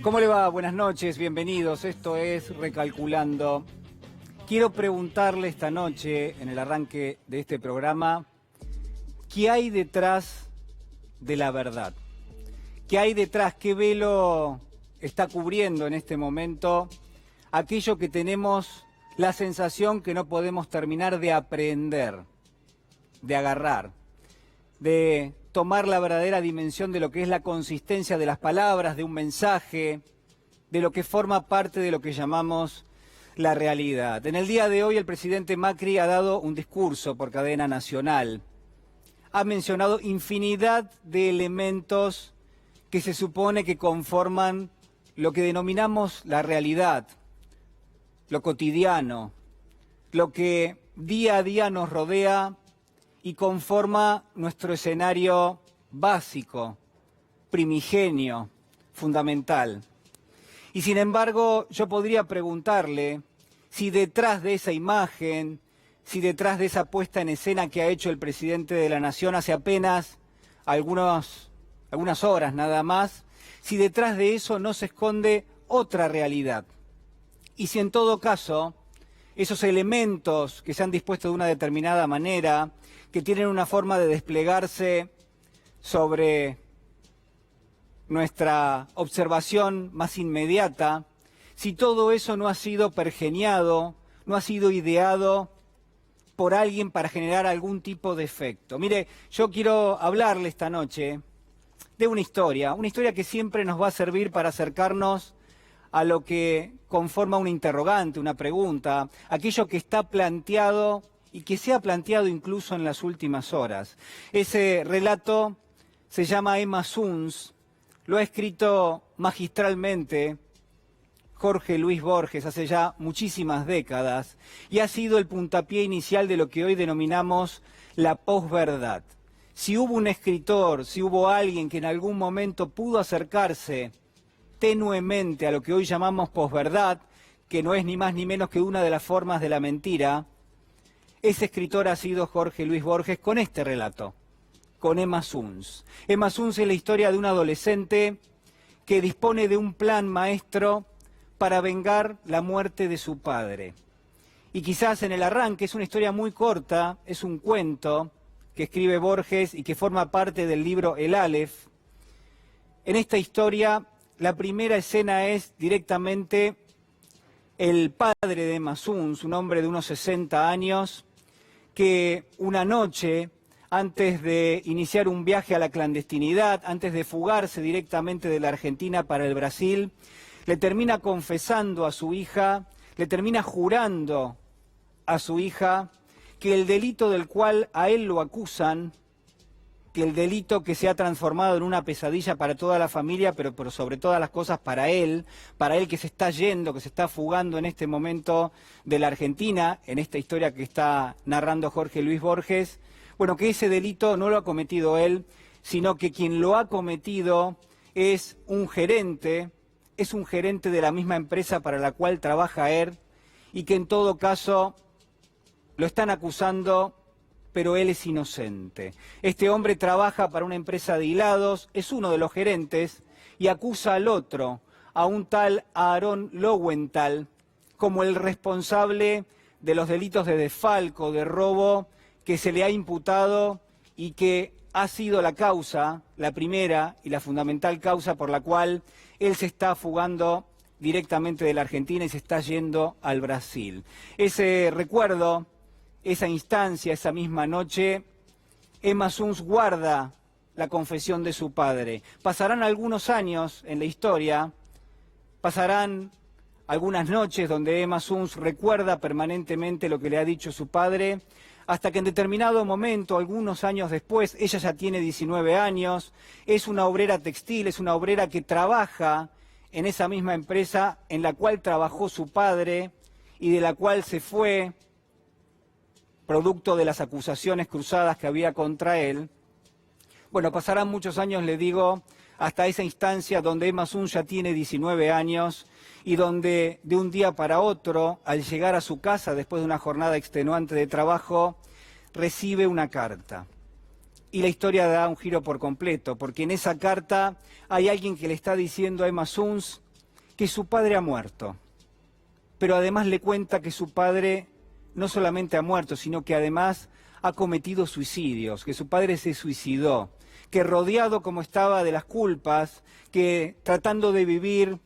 ¿Cómo le va? Buenas noches, bienvenidos. Esto es Recalculando. Quiero preguntarle esta noche, en el arranque de este programa, ¿qué hay detrás de la verdad? ¿Qué hay detrás? ¿Qué velo está cubriendo en este momento aquello que tenemos la sensación que no podemos terminar de aprender, de agarrar, de tomar la verdadera dimensión de lo que es la consistencia de las palabras, de un mensaje, de lo que forma parte de lo que llamamos la realidad? En el día de hoy el presidente Macri ha dado un discurso por cadena nacional. Ha mencionado infinidad de elementos que se supone que conforman lo que denominamos la realidad, lo cotidiano, lo que día a día nos rodea y conforma nuestro escenario básico, primigenio, fundamental. Y sin embargo, yo podría preguntarle si detrás de esa imagen, si detrás de esa puesta en escena que ha hecho el presidente de la Nación hace apenas algunas horas nada más, si detrás de eso no se esconde otra realidad. Y si en todo caso, esos elementos que se han dispuesto de una determinada manera, que tienen una forma de desplegarse sobre nuestra observación más inmediata, si todo eso no ha sido pergeniado, no ha sido ideado por alguien para generar algún tipo de efecto. Mire, yo quiero hablarle esta noche de una historia que siempre nos va a servir para acercarnos a lo que conforma una interrogante, una pregunta, aquello que está planteado y que se ha planteado incluso en las últimas horas. Ese relato se llama Emma Suns, lo ha escrito magistralmente Jorge Luis Borges hace ya muchísimas décadas y ha sido el puntapié inicial de lo que hoy denominamos la posverdad. Si hubo un escritor, si hubo alguien que en algún momento pudo acercarse tenuemente a lo que hoy llamamos posverdad, que no es ni más ni menos que una de las formas de la mentira, ese escritor ha sido Jorge Luis Borges con este relato, con Emma Suns. Emma Suns es la historia de un adolescente que dispone de un plan maestro para vengar la muerte de su padre. Y quizás en el arranque es una historia muy corta, es un cuento que escribe Borges y que forma parte del libro El Aleph. En esta historia, la primera escena es directamente el padre de Emma Suns, un hombre de unos 60 años, que una noche, antes de iniciar un viaje a la clandestinidad, antes de fugarse directamente de la Argentina para el Brasil, le termina confesando a su hija, le termina jurando a su hija que el delito del cual a él lo acusan, que el delito que se ha transformado en una pesadilla para toda la familia, pero sobre todas las cosas para él que se está yendo, que se está fugando en este momento de la Argentina, en esta historia que está narrando Jorge Luis Borges, bueno, que ese delito no lo ha cometido él, sino que quien lo ha cometido es un gerente de la misma empresa para la cual trabaja él, y que en todo caso lo están acusando, pero él es inocente. Este hombre trabaja para una empresa de hilados, es uno de los gerentes, y acusa al otro, a un tal Aarón Lowenthal, como el responsable de los delitos de desfalco, de robo, que se le ha imputado y que ha sido la causa, la primera y la fundamental causa por la cual él se está fugando directamente de la Argentina y se está yendo al Brasil. Ese recuerdo, esa instancia, esa misma noche, Emma Suns guarda la confesión de su padre. Pasarán algunos años en la historia, pasarán algunas noches donde Emma Suns recuerda permanentemente lo que le ha dicho su padre, hasta que en determinado momento, algunos años después, ella ya tiene 19 años, es una obrera textil, es una obrera que trabaja en esa misma empresa en la cual trabajó su padre y de la cual se fue, producto de las acusaciones cruzadas que había contra él. Bueno, pasarán muchos años, le digo, hasta esa instancia donde Emma Suns ya tiene 19 años y donde de un día para otro, al llegar a su casa después de una jornada extenuante de trabajo, recibe una carta. Y la historia da un giro por completo, porque en esa carta hay alguien que le está diciendo a Emma Suns que su padre ha muerto, pero además le cuenta que su padre no solamente ha muerto, sino que además ha cometido suicidios, que su padre se suicidó, que rodeado como estaba de las culpas, que tratando de vivir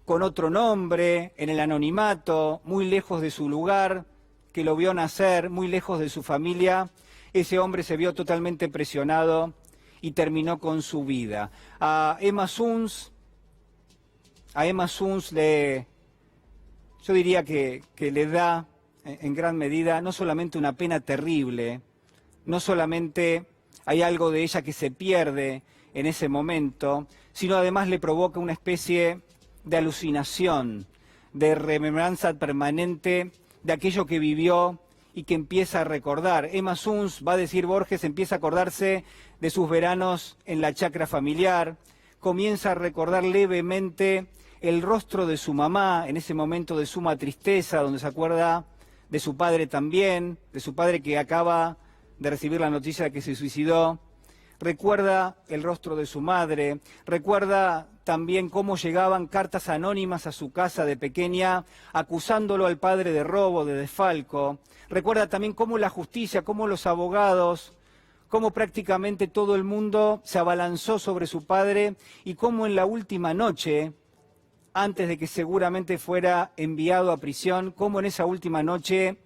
con otro nombre, en el anonimato, muy lejos de su lugar, que lo vio nacer, muy lejos de su familia, ese hombre se vio totalmente presionado y terminó con su vida. A Emma Suns yo diría que le da en gran medida no solamente una pena terrible, no solamente hay algo de ella que se pierde en ese momento, sino además le provoca una especie de alucinación, de remembranza permanente de aquello que vivió y que empieza a recordar. Emma Suns, va a decir Borges, empieza a acordarse de sus veranos en la chacra familiar, comienza a recordar levemente el rostro de su mamá en ese momento de suma tristeza, donde se acuerda de su padre también, de su padre que acaba de recibir la noticia de que se suicidó. Recuerda el rostro de su madre, recuerda también cómo llegaban cartas anónimas a su casa de pequeña acusándolo al padre de robo, de desfalco. Recuerda también cómo la justicia, cómo los abogados, cómo prácticamente todo el mundo se abalanzó sobre su padre y cómo en la última noche, antes de que seguramente fuera enviado a prisión, cómo en esa última noche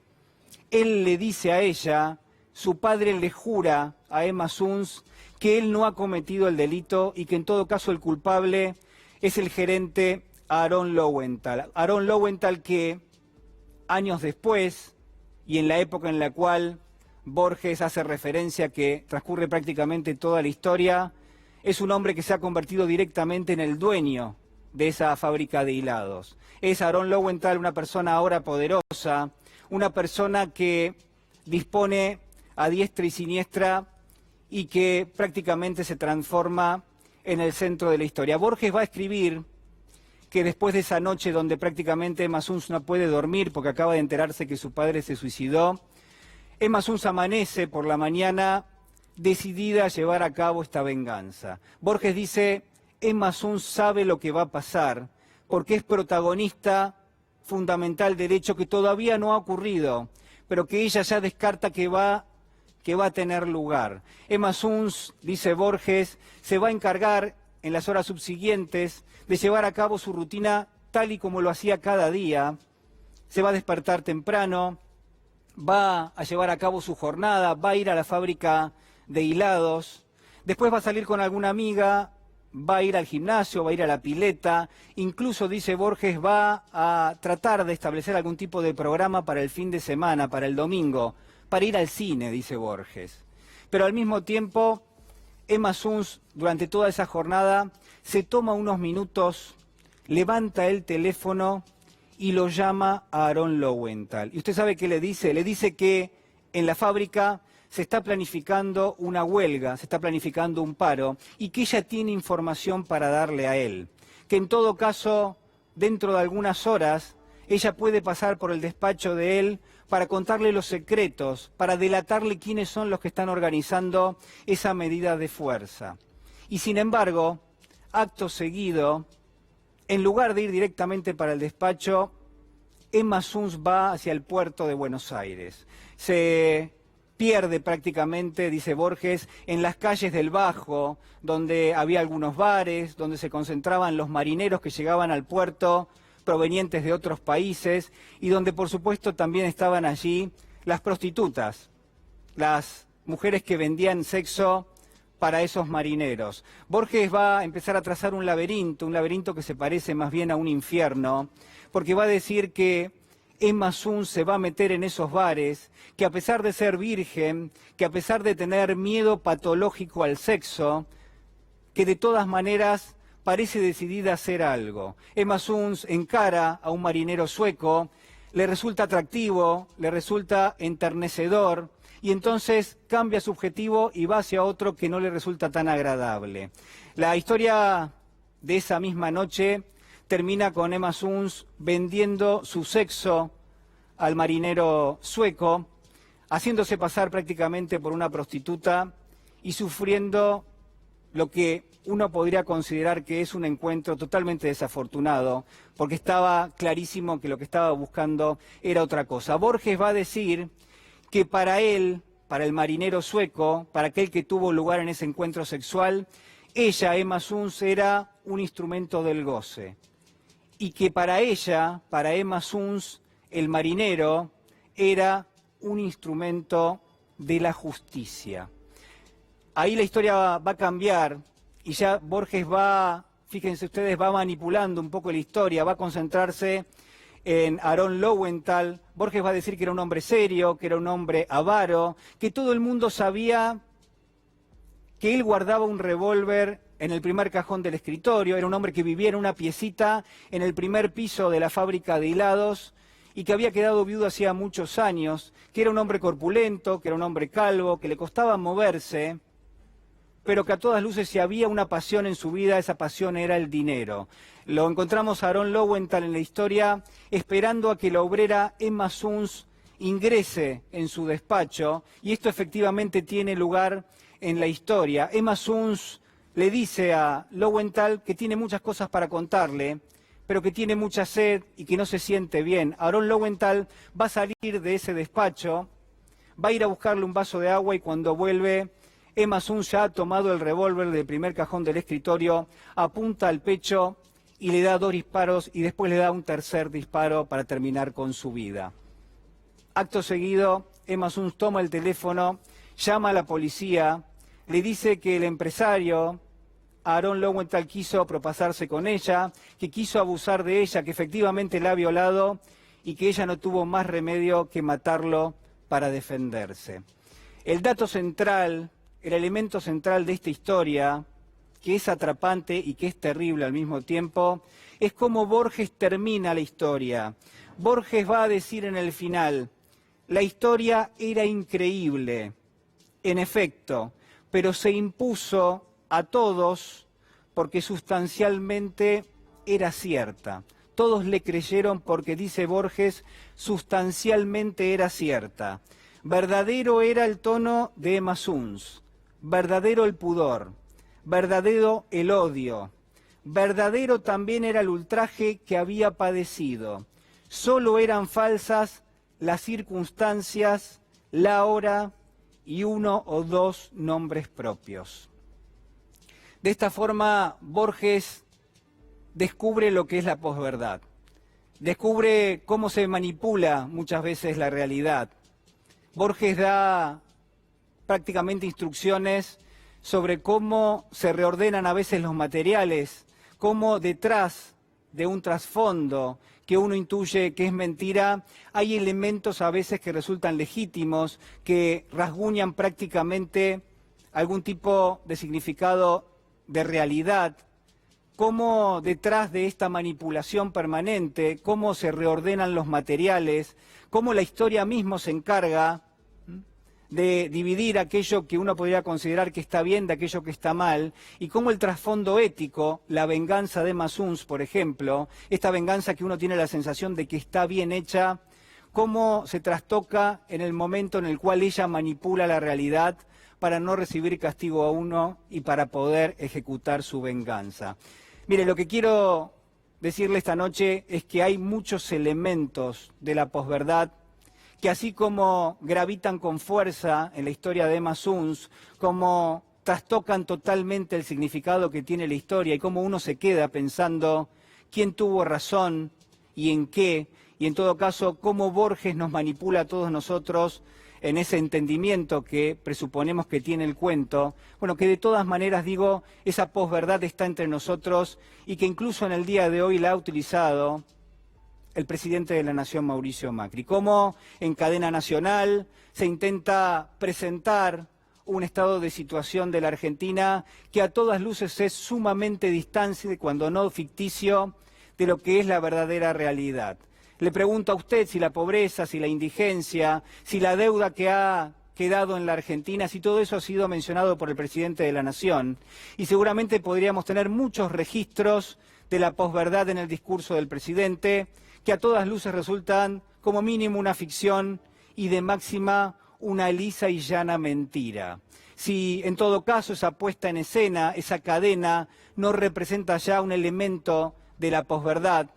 él le dice a ella, su padre le jura a Emma Suns que él no ha cometido el delito y que en todo caso el culpable es el gerente Aaron Lowenthal. Aaron Lowenthal que años después y en la época en la cual Borges hace referencia que transcurre prácticamente toda la historia, es un hombre que se ha convertido directamente en el dueño de esa fábrica de hilados. Es Aaron Lowenthal una persona ahora poderosa, una persona que dispone a diestra y siniestra y que prácticamente se transforma en el centro de la historia. Borges va a escribir que después de esa noche donde prácticamente Emma Suns no puede dormir porque acaba de enterarse que su padre se suicidó, Emma Suns amanece por la mañana decidida a llevar a cabo esta venganza. Borges dice, Emma Suns sabe lo que va a pasar porque es protagonista fundamental del hecho que todavía no ha ocurrido, pero que ella ya descarta que va a tener lugar. Emma Suns, dice Borges, se va a encargar en las horas subsiguientes de llevar a cabo su rutina tal y como lo hacía cada día. Se va a despertar temprano, va a llevar a cabo su jornada, va a ir a la fábrica de hilados, después va a salir con alguna amiga, va a ir al gimnasio, va a ir a la pileta, incluso, dice Borges, va a tratar de establecer algún tipo de programa para el fin de semana, para el domingo, para ir al cine, dice Borges. Pero al mismo tiempo, Emma Suns, durante toda esa jornada, se toma unos minutos, levanta el teléfono y lo llama a Aaron Lowenthal. ¿Y usted sabe qué le dice? Le dice que en la fábrica se está planificando una huelga, se está planificando un paro y que ella tiene información para darle a él. Que en todo caso, dentro de algunas horas, ella puede pasar por el despacho de él para contarle los secretos, para delatarle quiénes son los que están organizando esa medida de fuerza. Y sin embargo, acto seguido, en lugar de ir directamente para el despacho, Emma Suns va hacia el puerto de Buenos Aires. Se pierde prácticamente, dice Borges, en las calles del Bajo, donde había algunos bares, donde se concentraban los marineros que llegaban al puerto provenientes de otros países y donde por supuesto también estaban allí las prostitutas, las mujeres que vendían sexo para esos marineros. Borges va a empezar a trazar un laberinto que se parece más bien a un infierno, porque va a decir que Emma Suns se va a meter en esos bares, que a pesar de ser virgen, que a pesar de tener miedo patológico al sexo, que de todas maneras parece decidida a hacer algo. Emma Suns encara a un marinero sueco, le resulta atractivo, le resulta enternecedor, y entonces cambia su objetivo y va hacia otro que no le resulta tan agradable. La historia de esa misma noche termina con Emma Suns vendiendo su sexo al marinero sueco, haciéndose pasar prácticamente por una prostituta y sufriendo lo que uno podría considerar que es un encuentro totalmente desafortunado, porque estaba clarísimo que lo que estaba buscando era otra cosa. Borges va a decir que para él, para el marinero sueco, para aquel que tuvo lugar en ese encuentro sexual, ella, Emma Suns, era un instrumento del goce. Y que para ella, para Emma Suns, el marinero era un instrumento de la justicia. Ahí la historia va a cambiar y ya Borges va, fíjense ustedes, va manipulando un poco la historia, va a concentrarse en Aarón Lowenthal. Borges va a decir que era un hombre serio, que era un hombre avaro, que todo el mundo sabía que él guardaba un revólver en el primer cajón del escritorio, era un hombre que vivía en una piecita en el primer piso de la fábrica de hilados y que había quedado viudo hacía muchos años, que era un hombre corpulento, que era un hombre calvo, que le costaba moverse, pero que a todas luces si había una pasión en su vida, esa pasión era el dinero. Lo encontramos a Aarón Lowenthal en la historia esperando a que la obrera Emma Suns ingrese en su despacho, y esto efectivamente tiene lugar en la historia. Emma Suns le dice a Lowenthal que tiene muchas cosas para contarle, pero que tiene mucha sed y que no se siente bien. Aarón Lowenthal va a salir de ese despacho, va a ir a buscarle un vaso de agua y cuando vuelve, Emma Suns ya ha tomado el revólver del primer cajón del escritorio, apunta al pecho y le da 2 disparos y después le da un tercer disparo para terminar con su vida. Acto seguido, Emma Suns toma el teléfono, llama a la policía, le dice que el empresario Aarón Lowenthal quiso propasarse con ella, que quiso abusar de ella, que efectivamente la ha violado y que ella no tuvo más remedio que matarlo para defenderse. El dato central, el elemento central de esta historia, que es atrapante y que es terrible al mismo tiempo, es cómo Borges termina la historia. Borges va a decir en el final, la historia era increíble, en efecto, pero se impuso a todos porque sustancialmente era cierta. Todos le creyeron porque, dice Borges, sustancialmente era cierta. Verdadero era el tono de Emma Suns, verdadero el pudor, verdadero el odio, verdadero también era el ultraje que había padecido. Solo eran falsas las circunstancias, la hora y 1 o 2 nombres propios. De esta forma, Borges descubre lo que es la posverdad, descubre cómo se manipula muchas veces la realidad. Borges da prácticamente instrucciones sobre cómo se reordenan a veces los materiales, cómo detrás de un trasfondo que uno intuye que es mentira, hay elementos a veces que resultan legítimos, que rasguñan prácticamente algún tipo de significado de realidad, cómo detrás de esta manipulación permanente, cómo se reordenan los materiales, cómo la historia misma se encarga de dividir aquello que uno podría considerar que está bien de aquello que está mal, y cómo el trasfondo ético, la venganza de Emma Suns, por ejemplo, esta venganza que uno tiene la sensación de que está bien hecha, cómo se trastoca en el momento en el cual ella manipula la realidad para no recibir castigo a uno y para poder ejecutar su venganza. Mire, lo que quiero decirle esta noche es que hay muchos elementos de la posverdad que así como gravitan con fuerza en la historia de Emma Suns, como trastocan totalmente el significado que tiene la historia y cómo uno se queda pensando quién tuvo razón y en qué, y en todo caso cómo Borges nos manipula a todos nosotros en ese entendimiento que presuponemos que tiene el cuento, bueno, que de todas maneras, digo, esa posverdad está entre nosotros y que incluso en el día de hoy la ha utilizado el presidente de la Nación, Mauricio Macri. Cómo en cadena nacional se intenta presentar un estado de situación de la Argentina que a todas luces es sumamente distante, cuando no ficticio, de lo que es la verdadera realidad. Le pregunto a usted si la pobreza, si la indigencia, si la deuda que ha quedado en la Argentina, si todo eso ha sido mencionado por el presidente de la Nación. Y seguramente podríamos tener muchos registros de la posverdad en el discurso del presidente, que a todas luces resultan como mínimo una ficción y de máxima una lisa y llana mentira. si en todo caso esa puesta en escena, esa cadena, no representa ya un elemento de la posverdad,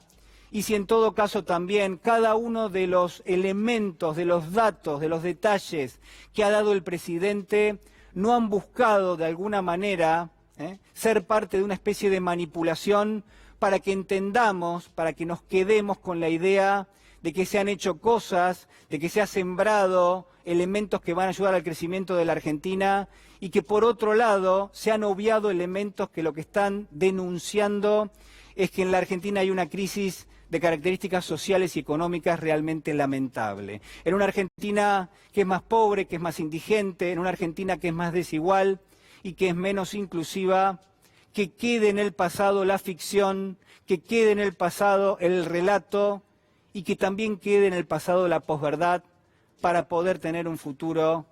y si en todo caso también cada uno de los elementos, de los datos, de los detalles que ha dado el presidente no han buscado de alguna manera ser parte de una especie de manipulación para que entendamos, para que nos quedemos con la idea de que se han hecho cosas, de que se ha sembrado elementos que van a ayudar al crecimiento de la Argentina y que por otro lado se han obviado elementos que lo que están denunciando es que en la Argentina hay una crisis de características sociales y económicas realmente lamentable. En una Argentina que es más pobre, que es más indigente, en una Argentina que es más desigual y que es menos inclusiva, que quede en el pasado la ficción, que quede en el pasado el relato y que también quede en el pasado la posverdad para poder tener un futuro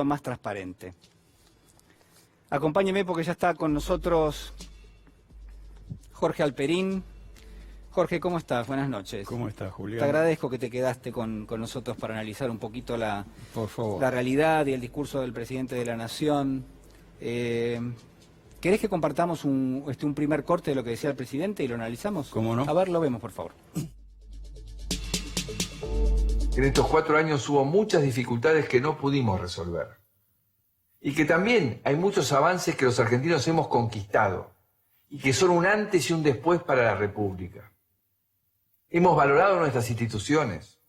más transparente. Acompáñeme porque ya está con nosotros Jorge Alperín. Jorge, ¿cómo estás? Buenas noches. ¿Cómo estás, Julián? Te agradezco que te quedaste con nosotros para analizar un poquito Por favor. la realidad y el discurso del presidente de la Nación. ¿Querés que compartamos un primer corte de lo que decía el presidente y lo analizamos? ¿Cómo no? A ver, lo vemos, por favor. En estos 4 años hubo muchas dificultades que no pudimos resolver. Y que también hay muchos avances que los argentinos hemos conquistado y que son un antes y un después para la República. Hemos valorado nuestras instituciones.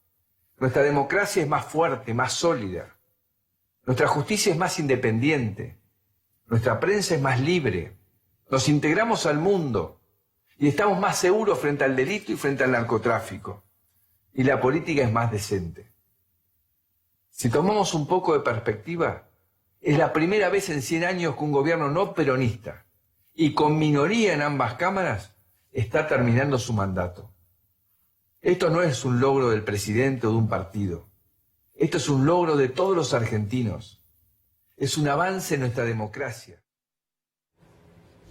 Nuestra democracia es más fuerte, más sólida. Nuestra justicia es más independiente. Nuestra prensa es más libre. Nos integramos al mundo y estamos más seguros frente al delito y frente al narcotráfico. Y la política es más decente. Si tomamos un poco de perspectiva, es la primera vez en 100 años que un gobierno no peronista y con minoría en ambas cámaras está terminando su mandato. Esto no es un logro del presidente o de un partido. Esto es un logro de todos los argentinos. Es un avance en nuestra democracia.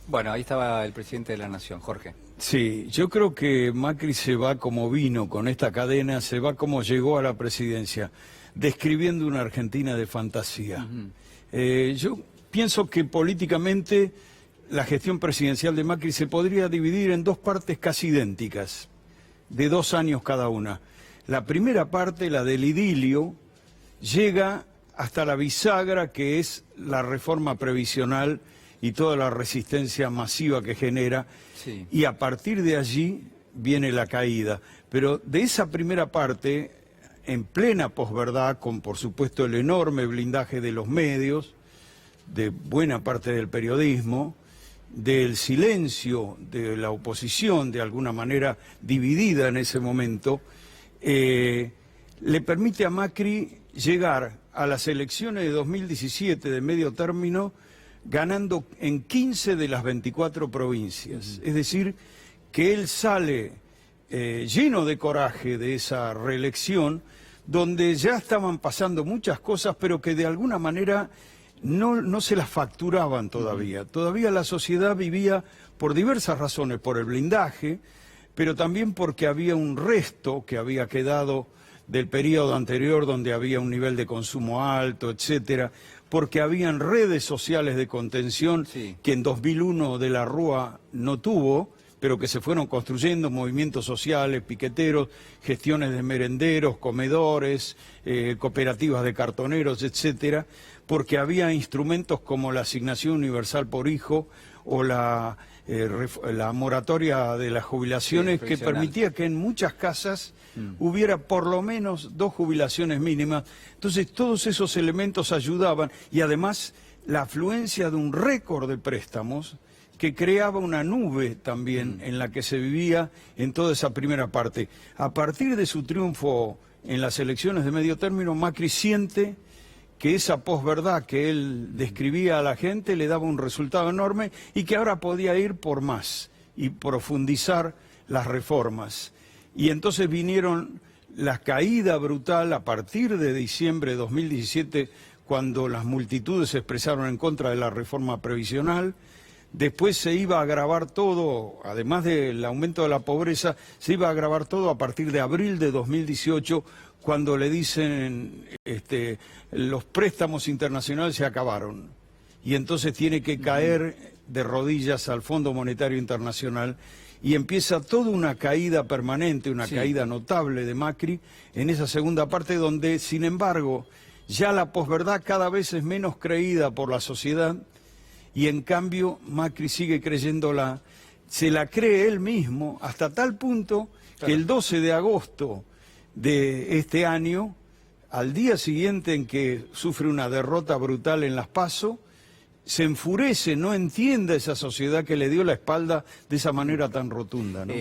Bueno, ahí estaba el presidente de la Nación, Jorge. Sí, yo creo que Macri se va como vino con esta cadena, se va como llegó a la presidencia, describiendo una Argentina de fantasía. Yo pienso que políticamente la gestión presidencial de Macri se podría dividir en dos partes casi idénticas, de 2 años cada una. La primera parte, la del idilio, llega hasta la bisagra que es la reforma previsional y toda la resistencia masiva que genera, sí. Y a partir de allí viene la caída. Pero de esa primera parte, en plena posverdad, con por supuesto el enorme blindaje de los medios, de buena parte del periodismo, del silencio de la oposición, de alguna manera dividida en ese momento, le permite a Macri llegar a las elecciones de 2017 de medio término ganando en 15 de las 24 provincias. Es decir, que él sale lleno de coraje de esa reelección, donde ya estaban pasando muchas cosas, pero que de alguna manera no se las facturaban todavía. Todavía la sociedad vivía por diversas razones, por el blindaje, pero también porque había un resto que había quedado del periodo anterior donde había un nivel de consumo alto, etcétera, porque habían redes sociales de contención que en 2001 de la Rúa no tuvo, pero que se fueron construyendo, movimientos sociales, piqueteros, gestiones de merenderos, comedores, cooperativas de cartoneros, etcétera, porque había instrumentos como la asignación universal por hijo o la moratoria de las jubilaciones, que permitía que en muchas casas hubiera por lo menos 2 jubilaciones mínimas. Entonces todos esos elementos ayudaban, y además la afluencia de un récord de préstamos que creaba una nube también en la que se vivía en toda esa primera parte. A partir de su triunfo en las elecciones de medio término, Macri siente que esa posverdad que él describía a la gente le daba un resultado enorme y que ahora podía ir por más y profundizar las reformas. Y entonces vinieron la caída brutal a partir de diciembre de 2017, cuando las multitudes se expresaron en contra de la reforma previsional. Después se iba a agravar todo, además del aumento de la pobreza, se iba a agravar todo a partir de abril de 2018, cuando le dicen los préstamos internacionales se acabaron. Y entonces tiene que caer de rodillas al Fondo Monetario Internacional y empieza toda una caída permanente, una caída notable de Macri en esa segunda parte donde, sin embargo, ya la posverdad cada vez es menos creída por la sociedad y en cambio Macri sigue creyéndola, se la cree él mismo hasta tal punto que el 12 de agosto de este año, al día siguiente en que sufre una derrota brutal en las PASO, se enfurece, no entiende esa sociedad que le dio la espalda de esa manera tan rotunda, ¿no?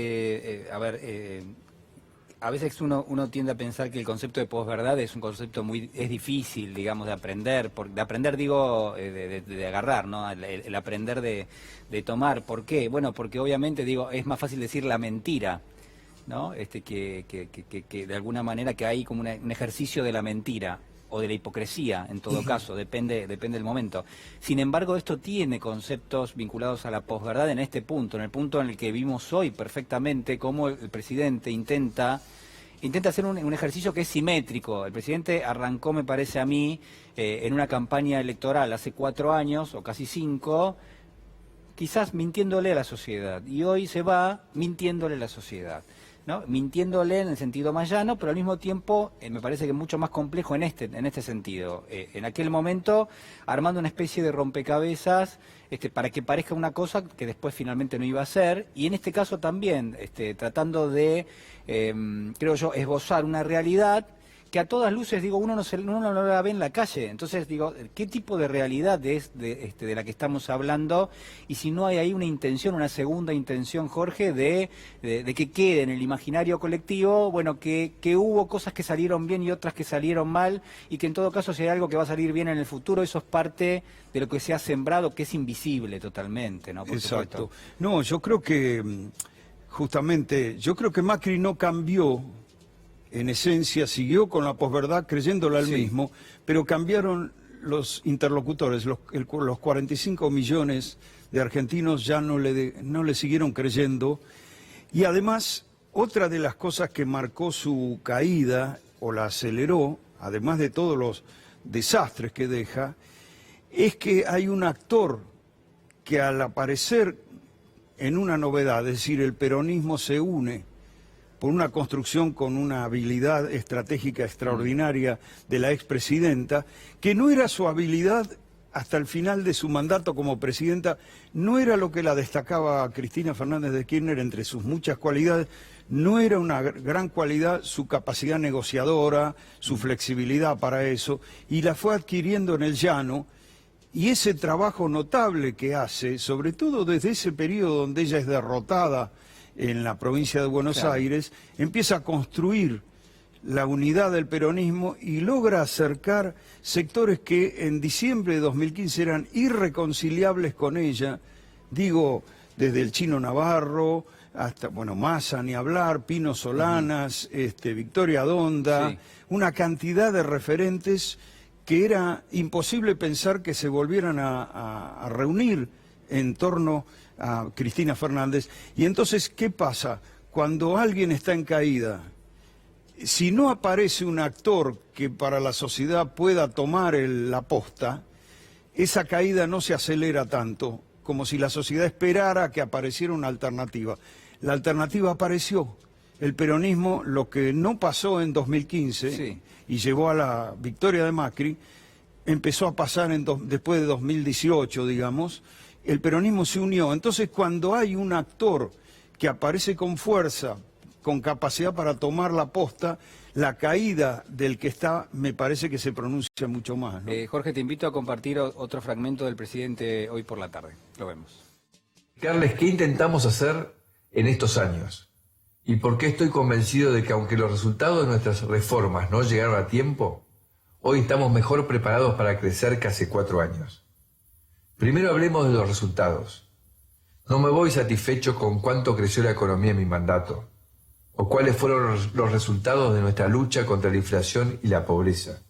A veces uno tiende a pensar que el concepto de posverdad es un concepto es difícil, digamos, de aprender, digo, de agarrar, ¿no? El aprender de tomar. ¿Por qué? Bueno, porque obviamente, digo, es más fácil decir la mentira, ¿no? Que de alguna manera que hay como un ejercicio de la mentira o de la hipocresía, en todo caso, depende del momento. Sin embargo, esto tiene conceptos vinculados a la posverdad en este punto, en el punto en el que vimos hoy perfectamente cómo el presidente intenta hacer un ejercicio que es simétrico. El presidente arrancó, me parece a mí, en una campaña electoral hace 4 años, o casi 5, quizás mintiéndole a la sociedad, y hoy se va mintiéndole a la sociedad, ¿no? Mintiéndole en el sentido más llano, pero al mismo tiempo me parece que mucho más complejo en este sentido. En aquel momento, armando una especie de rompecabezas para que parezca una cosa que después finalmente no iba a ser, y en este caso también tratando de, creo yo, esbozar una realidad que a todas luces, digo, uno no la ve en la calle. Entonces, digo, ¿qué tipo de realidad es de la que estamos hablando? Y si no hay ahí una intención, una segunda intención, Jorge, de que quede en el imaginario colectivo, bueno, que hubo cosas que salieron bien y otras que salieron mal, y que en todo caso si hay algo que va a salir bien en el futuro, eso es parte de lo que se ha sembrado, que es invisible totalmente, ¿no? Por supuesto. No, yo creo que, justamente, Macri no cambió. En esencia, siguió con la posverdad creyéndola él mismo, pero cambiaron los interlocutores, los 45 millones de argentinos ya no le siguieron creyendo. Y además, otra de las cosas que marcó su caída, o la aceleró, además de todos los desastres que deja, es que hay un actor que al aparecer en una novedad, es decir, el peronismo se une por una construcción con una habilidad estratégica extraordinaria de la expresidenta, que no era su habilidad hasta el final de su mandato como presidenta, no era lo que la destacaba a Cristina Fernández de Kirchner entre sus muchas cualidades, no era una gran cualidad su capacidad negociadora, su flexibilidad para eso, y la fue adquiriendo en el llano, y ese trabajo notable que hace, sobre todo desde ese periodo donde ella es derrotada en la provincia de Buenos Aires, empieza a construir la unidad del peronismo y logra acercar sectores que en diciembre de 2015 eran irreconciliables con ella, digo, desde el Chino Navarro hasta, bueno, Massa, ni hablar, Pino Solanas, Victoria Donda, una cantidad de referentes que era imposible pensar que se volvieran a reunir en torno a Cristina Fernández. Y entonces, ¿qué pasa? Cuando alguien está en caída, si no aparece un actor que para la sociedad pueda tomar la posta, esa caída no se acelera tanto, como si la sociedad esperara que apareciera una alternativa. La alternativa apareció. El peronismo, lo que no pasó en 2015 y llevó a la victoria de Macri, empezó a pasar después de 2018, digamos. El peronismo se unió. Entonces, cuando hay un actor que aparece con fuerza, con capacidad para tomar la posta, la caída del que está, me parece que se pronuncia mucho más, ¿no? Jorge, te invito a compartir otro fragmento del presidente hoy por la tarde. Lo vemos. Carles, ¿qué intentamos hacer en estos años? ¿Y por qué estoy convencido de que aunque los resultados de nuestras reformas no llegaron a tiempo, hoy estamos mejor preparados para crecer que hace 4 años? Primero hablemos de los resultados. No me voy satisfecho con cuánto creció la economía en mi mandato, o cuáles fueron los resultados de nuestra lucha contra la inflación y la pobreza.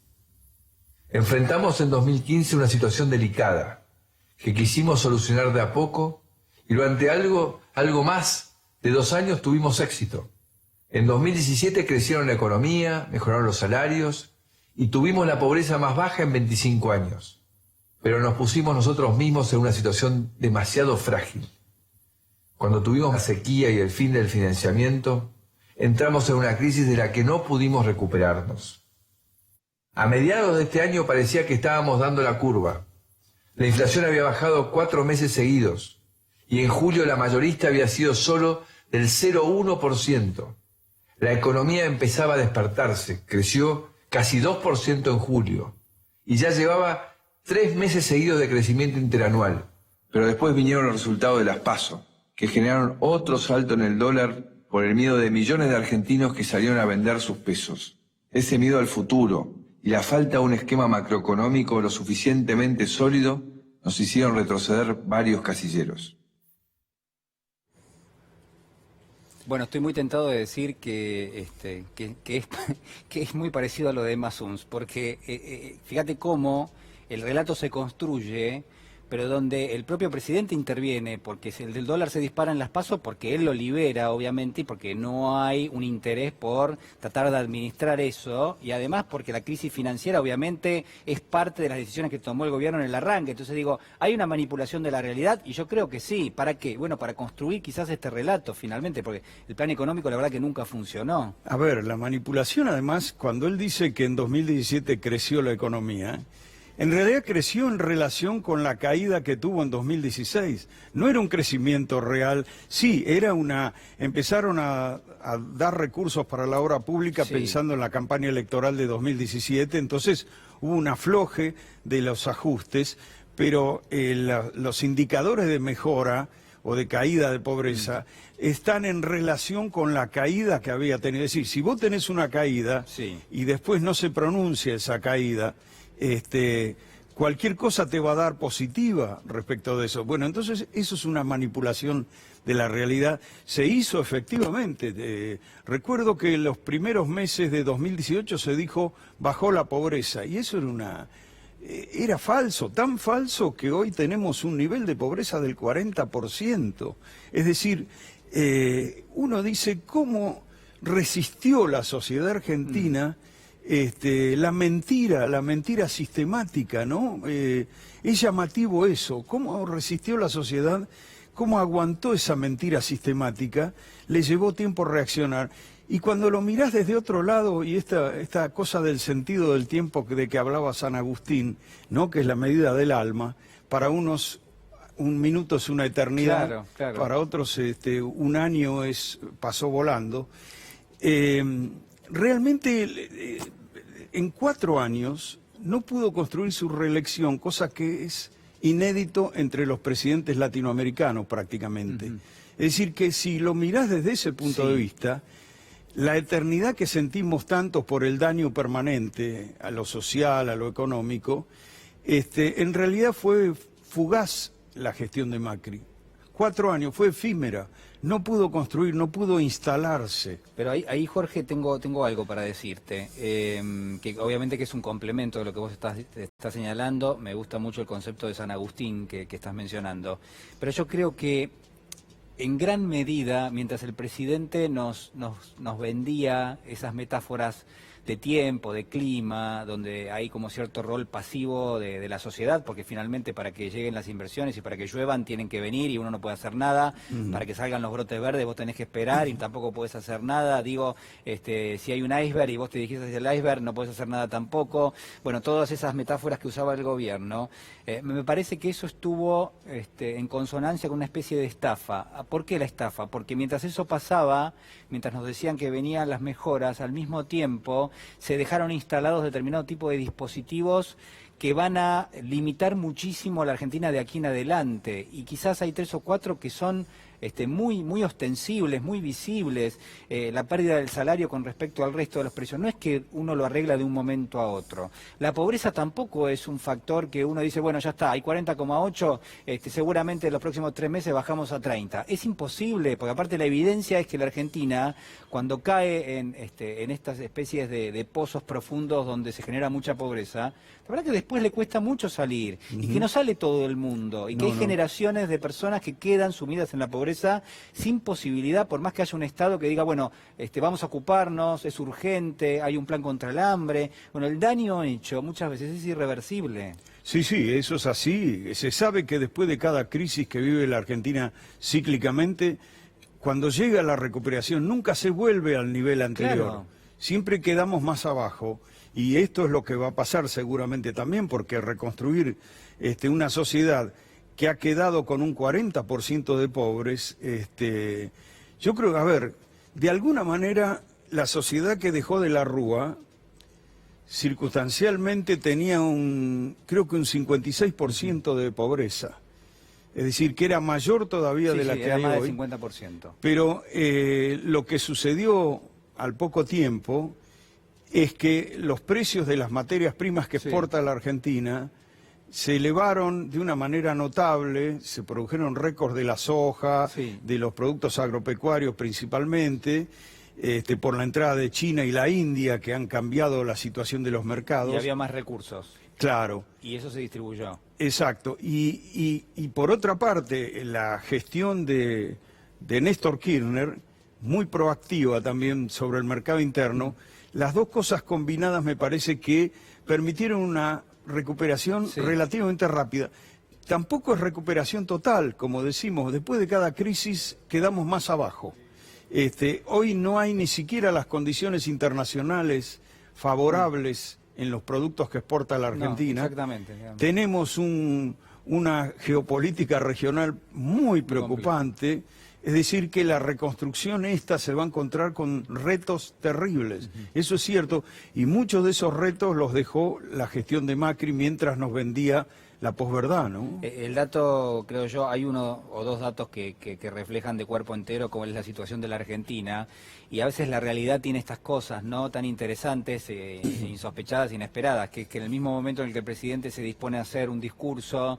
Enfrentamos en 2015 una situación delicada, que quisimos solucionar de a poco y durante algo más de 2 años tuvimos éxito. En 2017 crecieron la economía, mejoraron los salarios y tuvimos la pobreza más baja en 25 años. Pero nos pusimos nosotros mismos en una situación demasiado frágil. Cuando tuvimos la sequía y el fin del financiamiento, entramos en una crisis de la que no pudimos recuperarnos. A mediados de este año parecía que estábamos dando la curva. La inflación había bajado 4 meses seguidos y en julio la mayorista había sido solo del 0,1%. La economía empezaba a despertarse, creció casi 2% en julio y ya llevaba 3 meses seguidos de crecimiento interanual. Pero después vinieron los resultados de las PASO, que generaron otro salto en el dólar por el miedo de millones de argentinos que salieron a vender sus pesos. Ese miedo al futuro y la falta de un esquema macroeconómico lo suficientemente sólido nos hicieron retroceder varios casilleros. Bueno, estoy muy tentado de decir que es muy parecido a lo de Emma Suns, porque fíjate cómo el relato se construye, pero donde el propio presidente interviene, porque el del dólar se dispara en las PASO, porque él lo libera, obviamente, y porque no hay un interés por tratar de administrar eso, y además porque la crisis financiera, obviamente, es parte de las decisiones que tomó el gobierno en el arranque. Entonces digo, hay una manipulación de la realidad, y yo creo que sí. ¿Para qué? Bueno, para construir quizás este relato, finalmente, porque el plan económico, la verdad que nunca funcionó. A ver, la manipulación, además, cuando él dice que en 2017 creció la economía, en realidad creció en relación con la caída que tuvo en 2016. No era un crecimiento real. Sí, empezaron a dar recursos para la obra pública, sí, pensando en la campaña electoral de 2017. Entonces hubo un afloje de los ajustes, pero los indicadores de mejora o de caída de pobreza están en relación con la caída que había tenido. Es decir, si vos tenés una caída, sí, y después no se pronuncia esa caída, cualquier cosa te va a dar positiva respecto de eso. Bueno, entonces eso es una manipulación de la realidad. Se hizo efectivamente. Recuerdo que en los primeros meses de 2018 se dijo bajó la pobreza, y eso era falso, tan falso que hoy tenemos un nivel de pobreza del 40%. Es decir, uno dice, ¿cómo resistió la sociedad argentina la mentira sistemática, ¿no? Es llamativo eso, cómo resistió la sociedad, cómo aguantó esa mentira sistemática, le llevó tiempo reaccionar. Y cuando lo mirás desde otro lado, y esta cosa del sentido del tiempo de que hablaba San Agustín, ¿no? Que es la medida del alma, para unos un minuto es una eternidad, claro, claro, para otros un año pasó volando. Realmente en 4 años no pudo construir su reelección, cosa que es inédito entre los presidentes latinoamericanos prácticamente. Es decir, que si lo mirás desde ese punto de vista, la eternidad que sentimos tanto por el daño permanente a lo social, a lo económico, en realidad fue fugaz la gestión de Macri. 4 años, fue efímera. No pudo construir, no pudo instalarse. Pero ahí Jorge, tengo algo para decirte, que obviamente que es un complemento de lo que vos estás señalando. Me gusta mucho el concepto de San Agustín que estás mencionando. Pero yo creo que en gran medida, mientras el presidente nos vendía esas metáforas de tiempo, de clima, donde hay como cierto rol pasivo de la sociedad, porque finalmente para que lleguen las inversiones y para que lluevan tienen que venir y uno no puede hacer nada, para que salgan los brotes verdes vos tenés que esperar y tampoco podés hacer nada. Digo, si hay un iceberg y vos te dirigís hacia el iceberg no podés hacer nada tampoco. Bueno, todas esas metáforas que usaba el gobierno, me parece que eso estuvo en consonancia con una especie de estafa. ¿Por qué la estafa? Porque mientras eso pasaba, mientras nos decían que venían las mejoras, al mismo tiempo se dejaron instalados determinado tipo de dispositivos que van a limitar muchísimo a la Argentina de aquí en adelante. Y quizás hay 3 o 4 que son muy ostensibles, muy visibles. La pérdida del salario con respecto al resto de los precios. No es que uno lo arregla de un momento a otro. La pobreza tampoco es un factor que uno dice, bueno, ya está, hay 40,8, seguramente en los próximos 3 meses bajamos a 30. Es imposible, porque aparte la evidencia es que la Argentina, cuando cae en estas especies de pozos profundos donde se genera mucha pobreza, la verdad que después después le cuesta mucho salir, y que no sale todo el mundo, y que hay generaciones de personas que quedan sumidas en la pobreza sin posibilidad, por más que haya un Estado que diga, bueno, vamos a ocuparnos, es urgente, hay un plan contra el hambre. Bueno, el daño hecho muchas veces es irreversible. Sí, sí, eso es así. Se sabe que después de cada crisis que vive la Argentina cíclicamente, cuando llega la recuperación nunca se vuelve al nivel anterior. Claro. Siempre quedamos más abajo. Y esto es lo que va a pasar seguramente también, porque reconstruir una sociedad que ha quedado con un 40% de pobres, yo creo, a ver, de alguna manera la sociedad que dejó de la Rúa circunstancialmente tenía creo que un 56% de pobreza. Es decir, que era mayor todavía de la que hay más hoy. del 50%. Pero lo que sucedió al poco tiempo es que los precios de las materias primas que exporta la Argentina se elevaron de una manera notable, se produjeron récords de la soja, de los productos agropecuarios principalmente, por la entrada de China y la India, que han cambiado la situación de los mercados. Y había más recursos. Claro. Y eso se distribuyó. Exacto. Y por otra parte, la gestión de Néstor Kirchner, muy proactiva también sobre el mercado interno, las dos cosas combinadas me parece que permitieron una recuperación relativamente rápida. Tampoco es recuperación total, como decimos, después de cada crisis quedamos más abajo. Hoy no hay ni siquiera las condiciones internacionales favorables en los productos que exporta la Argentina. No, exactamente. Tenemos una geopolítica regional muy preocupante. Es decir, que la reconstrucción se va a encontrar con retos terribles. Eso es cierto, y muchos de esos retos los dejó la gestión de Macri mientras nos vendía la posverdad, ¿no? El dato, creo yo, hay uno o dos datos que reflejan de cuerpo entero cómo es la situación de la Argentina, y a veces la realidad tiene estas cosas, ¿no?, tan interesantes, insospechadas, inesperadas, que en el mismo momento en el que el presidente se dispone a hacer un discurso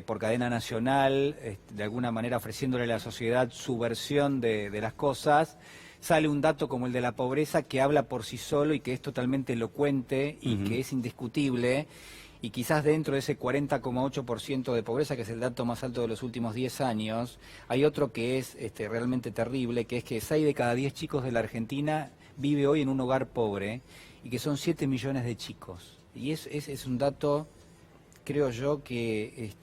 por cadena nacional, de alguna manera ofreciéndole a la sociedad su versión de las cosas, sale un dato como el de la pobreza que habla por sí solo y que es totalmente elocuente y que es indiscutible. Y quizás dentro de ese 40,8% de pobreza, que es el dato más alto de los últimos 10 años, hay otro que es realmente terrible, que es que 6 de cada 10 chicos de la Argentina vive hoy en un hogar pobre, y que son 7 millones de chicos. Y es un dato, creo yo, que,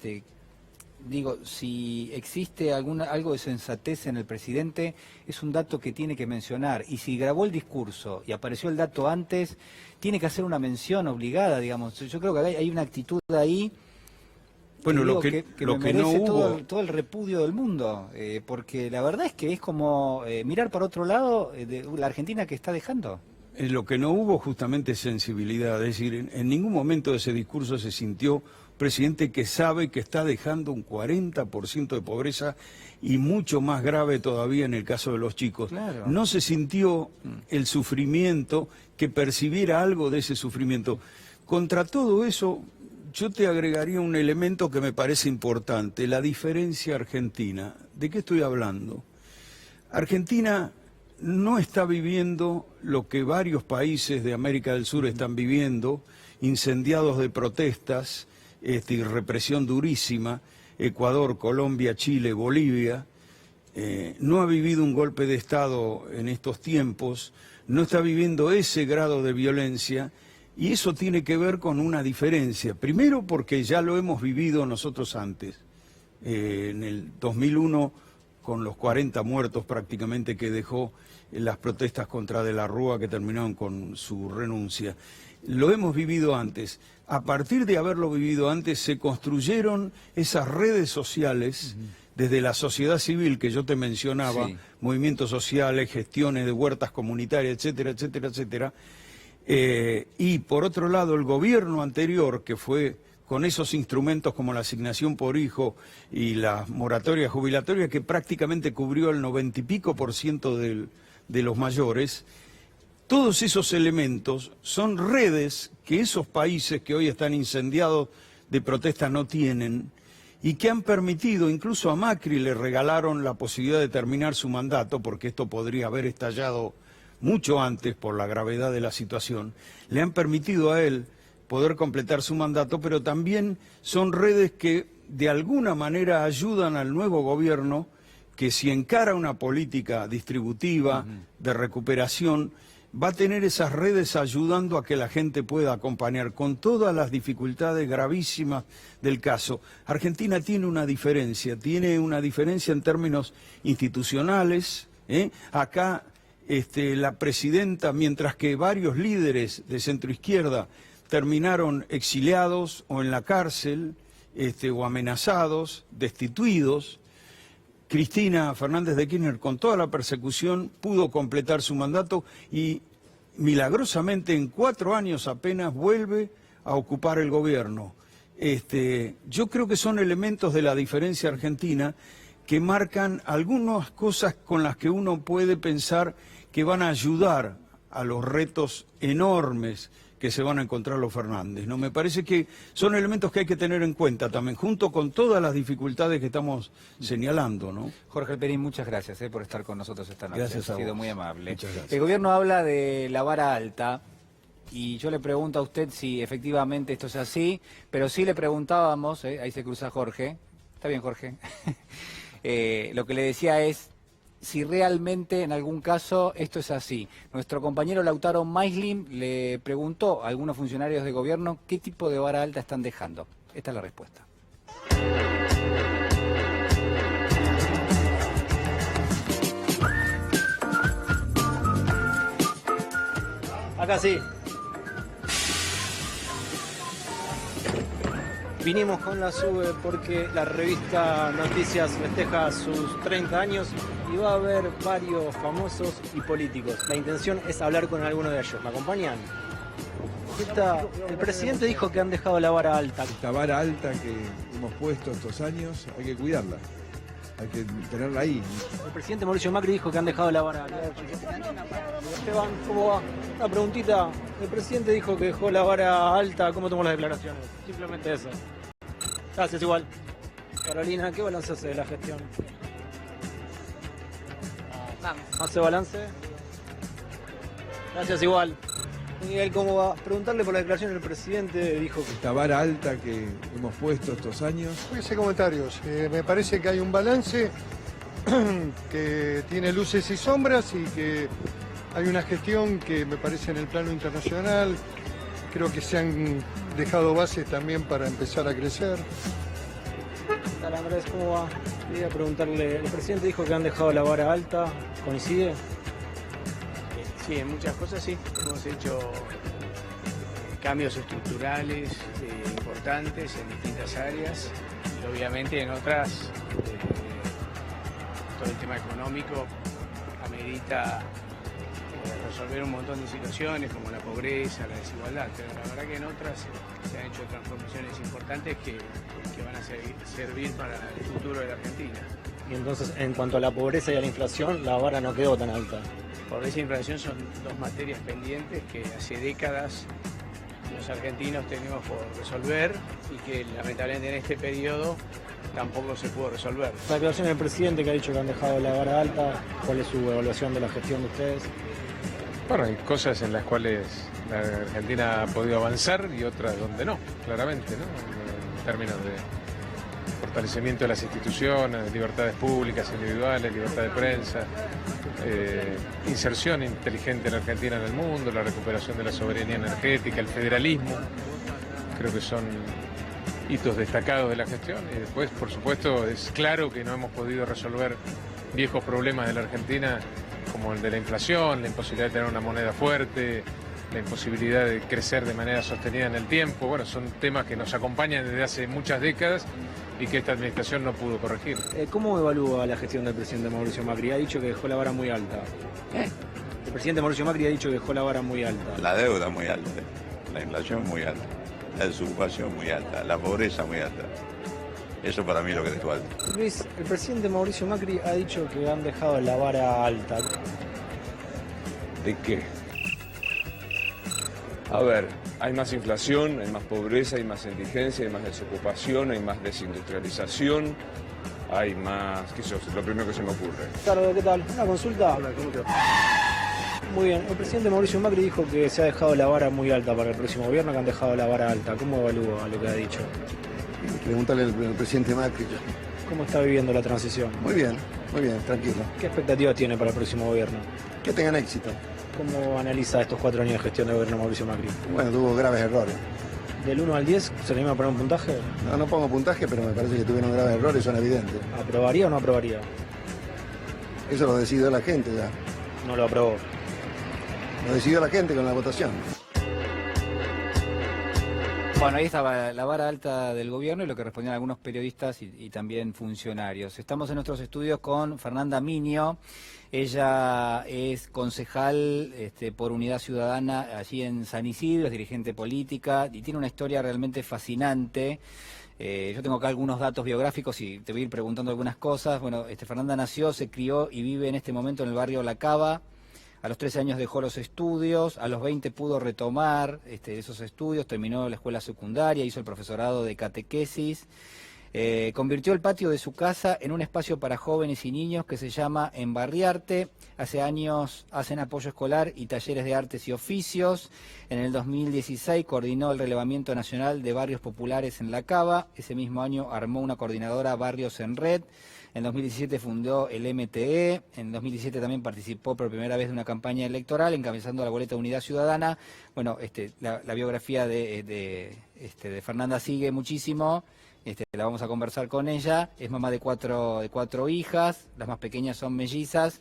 digo, si existe algo de sensatez en el presidente, es un dato que tiene que mencionar. Y si grabó el discurso y apareció el dato antes, tiene que hacer una mención obligada, digamos. Yo creo que hay una actitud ahí, bueno, lo que me merece no hubo... todo el repudio del mundo, porque la verdad es que es como mirar para otro lado de la Argentina que está dejando. Lo que no hubo justamente es sensibilidad, es decir, en ningún momento de ese discurso se sintió presidente que sabe que está dejando un 40% de pobreza, y mucho más grave todavía en el caso de los chicos. Claro. No se sintió el sufrimiento, que percibiera algo de ese sufrimiento. Contra todo eso, yo te agregaría un elemento que me parece importante, la diferencia argentina. ¿De qué estoy hablando? Argentina no está viviendo lo que varios países de América del Sur están viviendo, incendiados de protestas, y represión durísima. Ecuador, Colombia, Chile, Bolivia, no ha vivido un golpe de Estado en estos tiempos, no está viviendo ese grado de violencia, y eso tiene que ver con una diferencia. Primero porque ya lo hemos vivido nosotros antes, en el 2001, con los 40 muertos prácticamente que dejó las protestas contra De la Rúa, que terminaron con su renuncia. Lo hemos vivido antes. A partir de haberlo vivido antes, se construyeron esas redes sociales desde la sociedad civil que yo te mencionaba, movimientos sociales, gestiones de huertas comunitarias, etcétera, etcétera, etcétera. Y por otro lado, el gobierno anterior, que fue con esos instrumentos como la asignación por hijo y la moratoria jubilatoria, que prácticamente cubrió el 90 y pico % de los mayores. Todos esos elementos son redes que esos países que hoy están incendiados de protesta no tienen, y que han permitido, incluso a Macri le regalaron la posibilidad de terminar su mandato, porque esto podría haber estallado mucho antes por la gravedad de la situación, le han permitido a él poder completar su mandato, pero también son redes que de alguna manera ayudan al nuevo gobierno que si encara una política distributiva de recuperación, va a tener esas redes ayudando a que la gente pueda acompañar con todas las dificultades gravísimas del caso. Argentina tiene una diferencia en términos institucionales. Acá la presidenta, mientras que varios líderes de centroizquierda terminaron exiliados o en la cárcel, o amenazados, destituidos, Cristina Fernández de Kirchner, con toda la persecución, pudo completar su mandato y milagrosamente en 4 años apenas vuelve a ocupar el gobierno. Yo creo que son elementos de la diferencia argentina que marcan algunas cosas con las que uno puede pensar que van a ayudar a los retos enormes que se van a encontrar los Fernández, ¿no? Me parece que son elementos que hay que tener en cuenta también, junto con todas las dificultades que estamos señalando, ¿no? Jorge Alperín, muchas gracias por estar con nosotros esta noche. Gracias a Ha sido vos. muy amable. Muchas gracias. El gobierno habla de la vara alta y yo le pregunto a usted si efectivamente esto es así, pero sí le preguntábamos, ahí se cruza Jorge, está bien Jorge, lo que le decía es si realmente en algún caso esto es así. Nuestro compañero Lautaro Maislin le preguntó a algunos funcionarios de gobierno qué tipo de vara alta están dejando. Esta es la respuesta. Acá sí. Vinimos con la SUBE porque la revista Noticias festeja sus 30 años y va a haber varios famosos y políticos. La intención es hablar con alguno de ellos. ¿Me acompañan? El presidente dijo que han dejado la vara alta. Esta vara alta que hemos puesto estos años, hay que cuidarla, hay que tenerla ahí. El presidente Mauricio Macri dijo que han dejado la vara alta. Esteban, ¿cómo va? Una preguntita. El presidente dijo que dejó la vara alta. ¿Cómo tomó las declaraciones? Simplemente eso. Gracias, igual. Carolina, ¿qué balance hace de la gestión? ¿Hace balance? Gracias, igual. Miguel, ¿cómo va? Preguntarle por la declaración del presidente, dijo que... Esta vara alta que hemos puesto estos años. Voy a hacer comentarios. Me parece que hay un balance que tiene luces y sombras y que hay una gestión que me parece en el plano internacional, creo que se han dejado bases también para empezar a crecer. ¿Qué tal, Andrés? ¿Cómo va? Quería preguntarle, el presidente dijo que han dejado la vara alta, ¿coincide? Sí, en muchas cosas sí. Hemos hecho cambios estructurales importantes en distintas áreas y obviamente en otras todo el tema económico amerita resolver un montón de situaciones como la pobreza, la desigualdad, pero la verdad que en otras se han hecho transformaciones importantes que van a servir para el futuro de la Argentina. Y entonces, en cuanto a la pobreza y a la inflación, la vara no quedó tan alta. Pobreza e inflación son dos materias pendientes que hace décadas los argentinos tenemos por resolver y que lamentablemente en este periodo tampoco se pudo resolver. La declaración del presidente que ha dicho que han dejado la vara alta, ¿cuál es su evaluación de la gestión de ustedes? Bueno, hay cosas en las cuales la Argentina ha podido avanzar y otras donde no, claramente, ¿no? En términos de fortalecimiento de las instituciones, libertades públicas, individuales, libertad de prensa, inserción inteligente de la Argentina en el mundo, la recuperación de la soberanía energética, el federalismo, creo que son hitos destacados de la gestión. Y después, por supuesto, es claro que no hemos podido resolver viejos problemas de la Argentina como el de la inflación, la imposibilidad de tener una moneda fuerte, la imposibilidad de crecer de manera sostenida en el tiempo. Bueno, son temas que nos acompañan desde hace muchas décadas y que esta administración no pudo corregir. ¿Cómo evalúa la gestión del presidente Mauricio Macri? Ha dicho que dejó la vara muy alta. El presidente Mauricio Macri ha dicho que dejó la vara muy alta. La deuda muy alta, la inflación muy alta, la desocupación muy alta, la pobreza muy alta. Eso para mí es lo que dejó alto. Luis, el presidente Mauricio Macri ha dicho que han dejado la vara alta. ¿De qué? A ver, hay más inflación, hay más pobreza, hay más indigencia, hay más desocupación, hay más desindustrialización, hay más... ¿Qué es lo primero que se me ocurre? Claro, ¿qué tal? ¿Una consulta? Hola, ¿cómo te va? Muy bien, el presidente Mauricio Macri dijo que se ha dejado la vara muy alta para el próximo gobierno, que han dejado la vara alta. ¿Cómo evalúa lo que ha dicho? Preguntarle al presidente Macri. ¿Cómo está viviendo la transición? Muy bien, tranquilo. ¿Qué expectativas tiene para el próximo gobierno? Que tengan éxito. ¿Cómo analiza estos 4 años de gestión del gobierno de Mauricio Macri? Bueno, tuvo graves errores. ¿Del 1 al 10 se le anima a poner un puntaje? No pongo puntaje, pero me parece que tuvieron graves errores, son evidentes. ¿Aprobaría o no aprobaría? Eso lo decidió la gente ya. No lo aprobó. Lo decidió la gente con la votación. Bueno, ahí estaba la vara alta del gobierno y lo que respondían algunos periodistas y también funcionarios. Estamos en nuestros estudios con Fernanda Miño. Ella es concejal por Unidad Ciudadana allí en San Isidro, es dirigente política y tiene una historia realmente fascinante. Yo tengo acá algunos datos biográficos y te voy a ir preguntando algunas cosas. Bueno, Fernanda nació, se crió y vive en este momento en el barrio La Cava. A los 13 años dejó los estudios, a los 20 pudo retomar esos estudios, terminó la escuela secundaria, hizo el profesorado de catequesis, convirtió el patio de su casa en un espacio para jóvenes y niños que se llama Embarriarte. Hace años hacen apoyo escolar y talleres de artes y oficios. En el 2016 coordinó el relevamiento nacional de barrios populares en La Cava. Ese mismo año armó una coordinadora Barrios en Red. En 2017 fundó el MTE, en 2017 también participó por primera vez de una campaña electoral encabezando la boleta Unidad Ciudadana. Bueno, la biografía de Fernanda sigue muchísimo, la vamos a conversar con ella. Es mamá de cuatro hijas, las más pequeñas son mellizas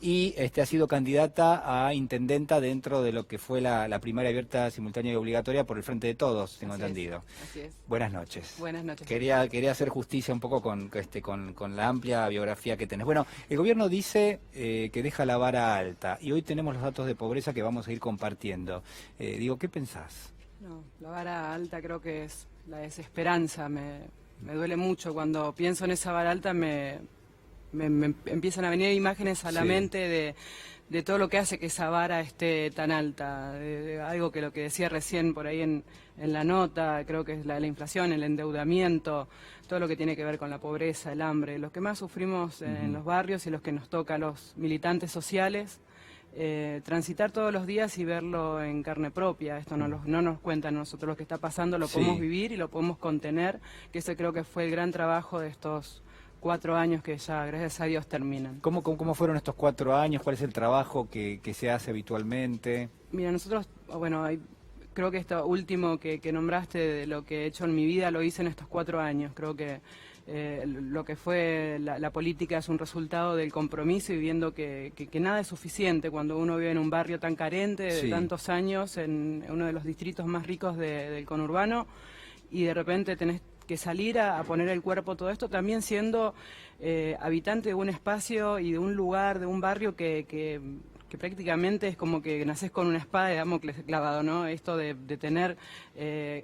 y ha sido candidata a intendenta dentro de lo que fue la primaria abierta, simultánea y obligatoria por el Frente de Todos, tengo entendido. Así es. Buenas noches. Buenas noches. Quería hacer justicia un poco con la amplia biografía que tenés. Bueno, el gobierno dice que deja la vara alta y hoy tenemos los datos de pobreza que vamos a ir compartiendo. ¿Qué pensás? No, la vara alta creo que es la desesperanza. Me duele mucho cuando pienso en esa vara alta, me empiezan a venir imágenes a la mente de todo lo que hace que esa vara esté tan alta, de algo que lo que decía recién por ahí en la nota, creo que es la inflación, el endeudamiento, todo lo que tiene que ver con la pobreza, el hambre, los que más sufrimos en los barrios y los que nos toca a los militantes sociales. Transitar todos los días y verlo en carne propia. Esto no nos cuentan nosotros lo que está pasando, lo podemos vivir y lo podemos contener, que ese creo que fue el gran trabajo de estos 4 años que ya, gracias a Dios, terminan. ¿Cómo fueron estos 4 años? ¿Cuál es el trabajo que se hace habitualmente? Mira, nosotros, bueno, creo que esto último que nombraste de lo que he hecho en mi vida lo hice en estos 4 años. Creo que lo que fue la política es un resultado del compromiso y viendo que nada es suficiente cuando uno vive en un barrio tan carente de tantos años, en uno de los distritos más ricos del conurbano, y de repente tenés que salir a poner el cuerpo todo esto, también siendo habitante de un espacio y de un lugar, de un barrio que prácticamente es como que nacés con una espada de Damocles clavado, ¿no? Esto de tener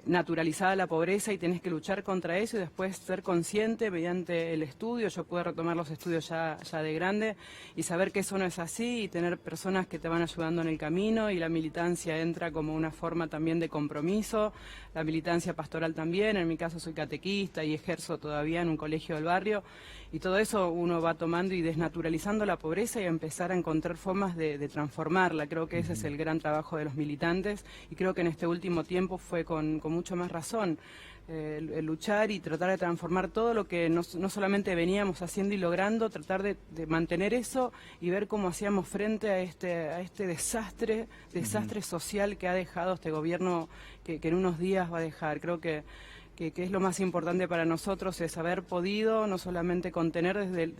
naturalizada la pobreza y tenés que luchar contra eso y después ser consciente mediante el estudio. Yo pude retomar los estudios ya de grande y saber que eso no es así y tener personas que te van ayudando en el camino, y la militancia entra como una forma también de compromiso, la militancia pastoral también. En mi caso soy catequista y ejerzo todavía en un colegio del barrio, y todo eso uno va tomando y desnaturalizando la pobreza y a empezar a encontrar formas de transformarla. Creo que ese es el gran trabajo de los militantes, y creo que en este último tiempo fue con mucho más razón el luchar y tratar de transformar todo lo que no solamente veníamos haciendo y logrando, tratar de mantener eso y ver cómo hacíamos frente a este desastre social que ha dejado este gobierno, que en unos días va a dejar. Creo que es lo más importante para nosotros, es haber podido no solamente contener desde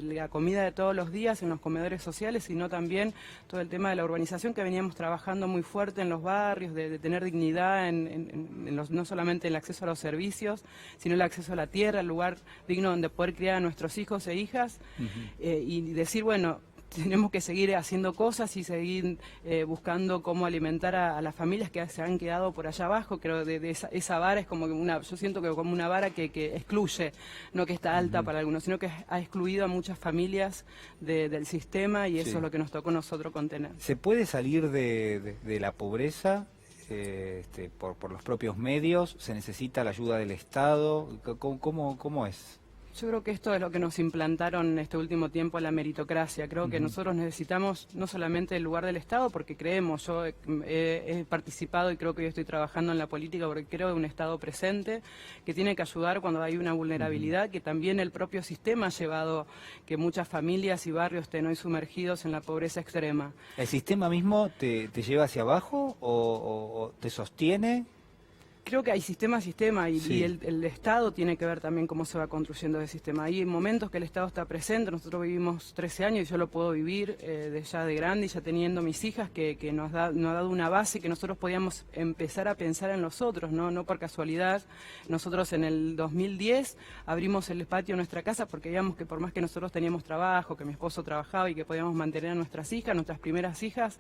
la comida de todos los días en los comedores sociales, sino también todo el tema de la urbanización, que veníamos trabajando muy fuerte en los barrios, de tener dignidad no solamente en el acceso a los servicios, sino el acceso a la tierra, el lugar digno donde poder criar a nuestros hijos e hijas, y decir, bueno, tenemos que seguir haciendo cosas y seguir buscando cómo alimentar a las familias que se han quedado por allá abajo. Creo que esa vara es como yo siento que como una vara que excluye, no que está alta para algunos, sino que ha excluido a muchas familias del sistema, y eso es lo que nos tocó a nosotros contener. ¿Se puede salir de la pobreza por los propios medios? ¿Se necesita la ayuda del Estado? ¿Cómo es? Yo creo que esto es lo que nos implantaron en este último tiempo, la meritocracia. Creo que nosotros necesitamos no solamente el lugar del Estado, porque creemos, yo he participado y creo que hoy estoy trabajando en la política porque creo en un Estado presente, que tiene que ayudar cuando hay una vulnerabilidad, que también el propio sistema ha llevado que muchas familias y barrios estén hoy sumergidos en la pobreza extrema. ¿El sistema mismo te lleva hacia abajo o te sostiene? Creo que hay sistema a sistema y, Sí. y el Estado tiene que ver también cómo se va construyendo ese sistema. Hay momentos que el Estado está presente, nosotros vivimos 13 años y yo lo puedo vivir ya de grande y ya teniendo mis hijas, que nos ha dado una base que nosotros podíamos empezar a pensar en los otros, no por casualidad. Nosotros en el 2010 abrimos el patio de nuestra casa porque veíamos que por más que nosotros teníamos trabajo, que mi esposo trabajaba y que podíamos mantener a nuestras hijas, nuestras primeras hijas,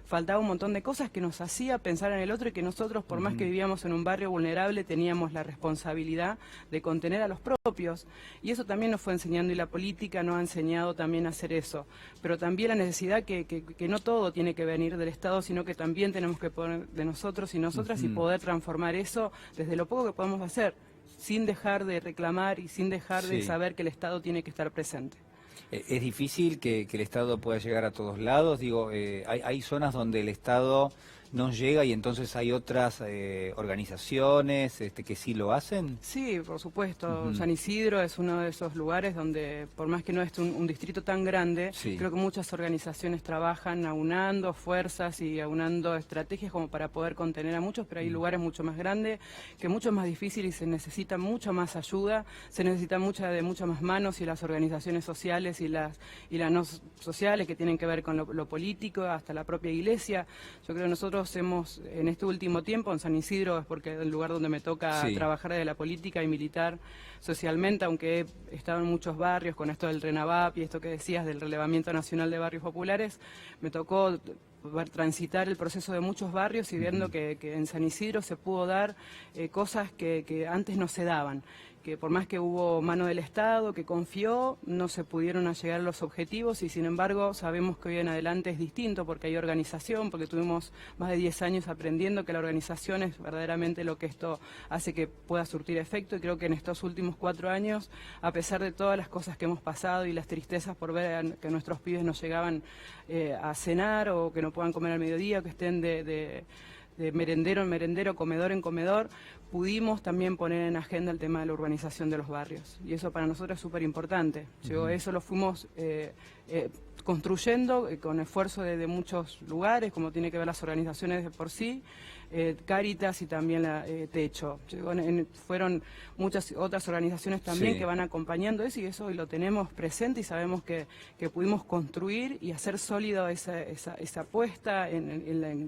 faltaba un montón de cosas que nos hacía pensar en el otro y que nosotros, por más que vivíamos en un barrio vulnerable, teníamos la responsabilidad de contener a los propios. Y eso también nos fue enseñando y la política nos ha enseñado también a hacer eso. Pero también la necesidad que no todo tiene que venir del Estado, sino que también tenemos que poner de nosotros y nosotras y poder transformar eso desde lo poco que podemos hacer, sin dejar de reclamar y sin dejar de saber que el Estado tiene que estar presente. ¿Es difícil que el Estado pueda llegar a todos lados? Digo, hay zonas donde el Estado no llega y entonces hay otras organizaciones que sí lo hacen. Sí, por supuesto. San Isidro es uno de esos lugares donde, por más que no es un distrito tan grande, creo que muchas organizaciones trabajan aunando fuerzas y aunando estrategias como para poder contener a muchos, pero hay lugares mucho más grandes, que mucho más difíciles y se necesita mucho más ayuda, se necesita muchas más manos y las organizaciones sociales y las no sociales que tienen que ver con lo político, hasta la propia iglesia. Yo creo que nosotros hemos, en este último tiempo, en San Isidro, es porque es el lugar donde me toca trabajar de la política y militar socialmente, aunque he estado en muchos barrios con esto del RENAVAP y esto que decías del relevamiento nacional de barrios populares, me tocó transitar el proceso de muchos barrios y viendo que en San Isidro se pudo dar cosas que antes no se daban, que por más que hubo mano del Estado, que confió, no se pudieron llegar a los objetivos y sin embargo sabemos que hoy en adelante es distinto porque hay organización, porque tuvimos más de 10 años aprendiendo que la organización es verdaderamente lo que esto hace que pueda surtir efecto y creo que en estos últimos 4 años, a pesar de todas las cosas que hemos pasado y las tristezas por ver que nuestros pibes no llegaban a cenar o que no puedan comer al mediodía, que estén de merendero en merendero, comedor en comedor, pudimos también poner en agenda el tema de la urbanización de los barrios. Y eso para nosotros es súper importante. Eso lo fuimos construyendo con esfuerzo de muchos lugares, como tiene que ver las organizaciones de por sí, Cáritas y también la Techo. Fueron muchas otras organizaciones también que van acompañando eso y eso hoy lo tenemos presente y sabemos que pudimos construir y hacer sólido esa apuesta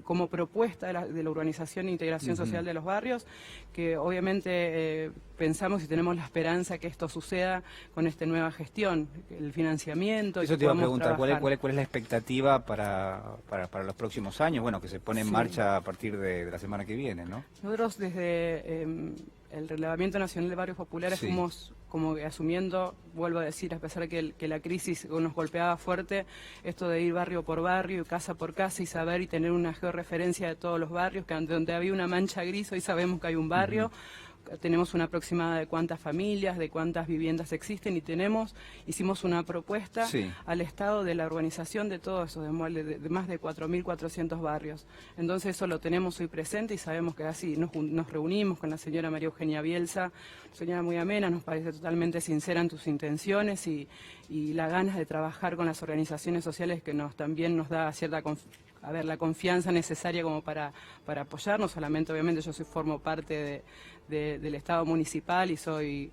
como propuesta de la urbanización e integración social de los barrios, que obviamente pensamos y tenemos la esperanza que esto suceda con esta nueva gestión, el financiamiento. Eso te iba a preguntar, ¿cuál es la expectativa para los próximos años? Bueno, que se pone en marcha a partir de la semana que viene, ¿no? Nosotros desde el Relevamiento Nacional de Barrios Populares fuimos como que asumiendo, vuelvo a decir, a pesar de que la crisis nos golpeaba fuerte, esto de ir barrio por barrio, casa por casa y saber y tener una georreferencia de todos los barrios, que donde había una mancha gris, hoy sabemos que hay un barrio. Tenemos una aproximada de cuántas familias, de cuántas viviendas existen y hicimos una propuesta al Estado de la urbanización de todo eso, de más de 4.400 barrios. Entonces eso lo tenemos hoy presente y sabemos que así nos reunimos con la señora María Eugenia Bielsa, señora muy amena, nos parece totalmente sincera en tus intenciones y la ganas de trabajar con las organizaciones sociales que también nos da cierta la confianza necesaria como para apoyarnos. Solamente, obviamente, yo formo parte del Estado municipal y soy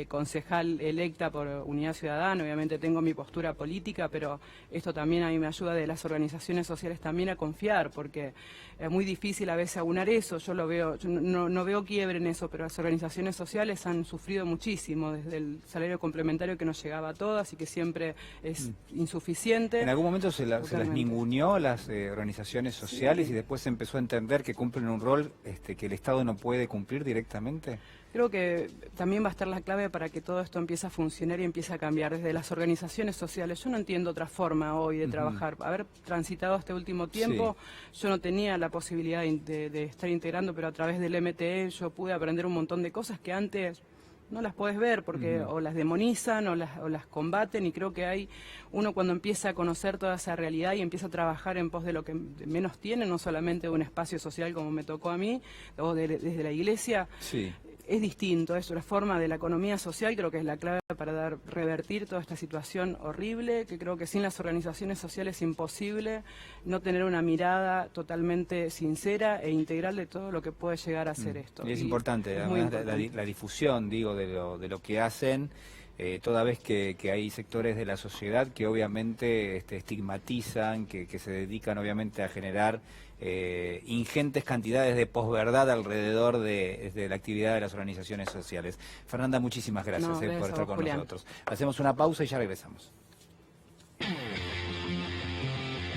concejal electa por Unidad Ciudadana. Obviamente tengo mi postura política, pero esto también a mí me ayuda de las organizaciones sociales también a confiar, porque es muy difícil a veces aunar eso. Yo lo veo, no veo quiebre en eso, pero las organizaciones sociales han sufrido muchísimo, desde el salario complementario que nos llegaba a todas y que siempre es insuficiente. ¿En algún momento se las ninguneó las organizaciones sociales y después se empezó a entender que cumplen un rol que el Estado no puede cumplir directamente? Creo que también va a estar la clave para que todo esto empiece a funcionar y empiece a cambiar desde las organizaciones sociales. Yo no entiendo otra forma hoy de trabajar. Haber transitado este último tiempo, yo no tenía la posibilidad de estar integrando, pero a través del MTE yo pude aprender un montón de cosas que antes no las podés ver porque o las demonizan o las combaten, y creo que uno cuando empieza a conocer toda esa realidad y empieza a trabajar en pos de lo que menos tiene, no solamente un espacio social como me tocó a mí, o desde la iglesia, Sí. es distinto, es una forma de la economía social, creo que es la clave para revertir toda esta situación horrible, que creo que sin las organizaciones sociales es imposible no tener una mirada totalmente sincera e integral de todo lo que puede llegar a ser esto. Y es importante, es muy además, importante. la difusión, digo, de lo que hacen, toda vez que hay sectores de la sociedad que obviamente estigmatizan, que se dedican obviamente a generar ingentes cantidades de posverdad alrededor de la actividad de las organizaciones sociales. Fernanda, muchísimas gracias por estar con nosotros. Hacemos una pausa y ya regresamos.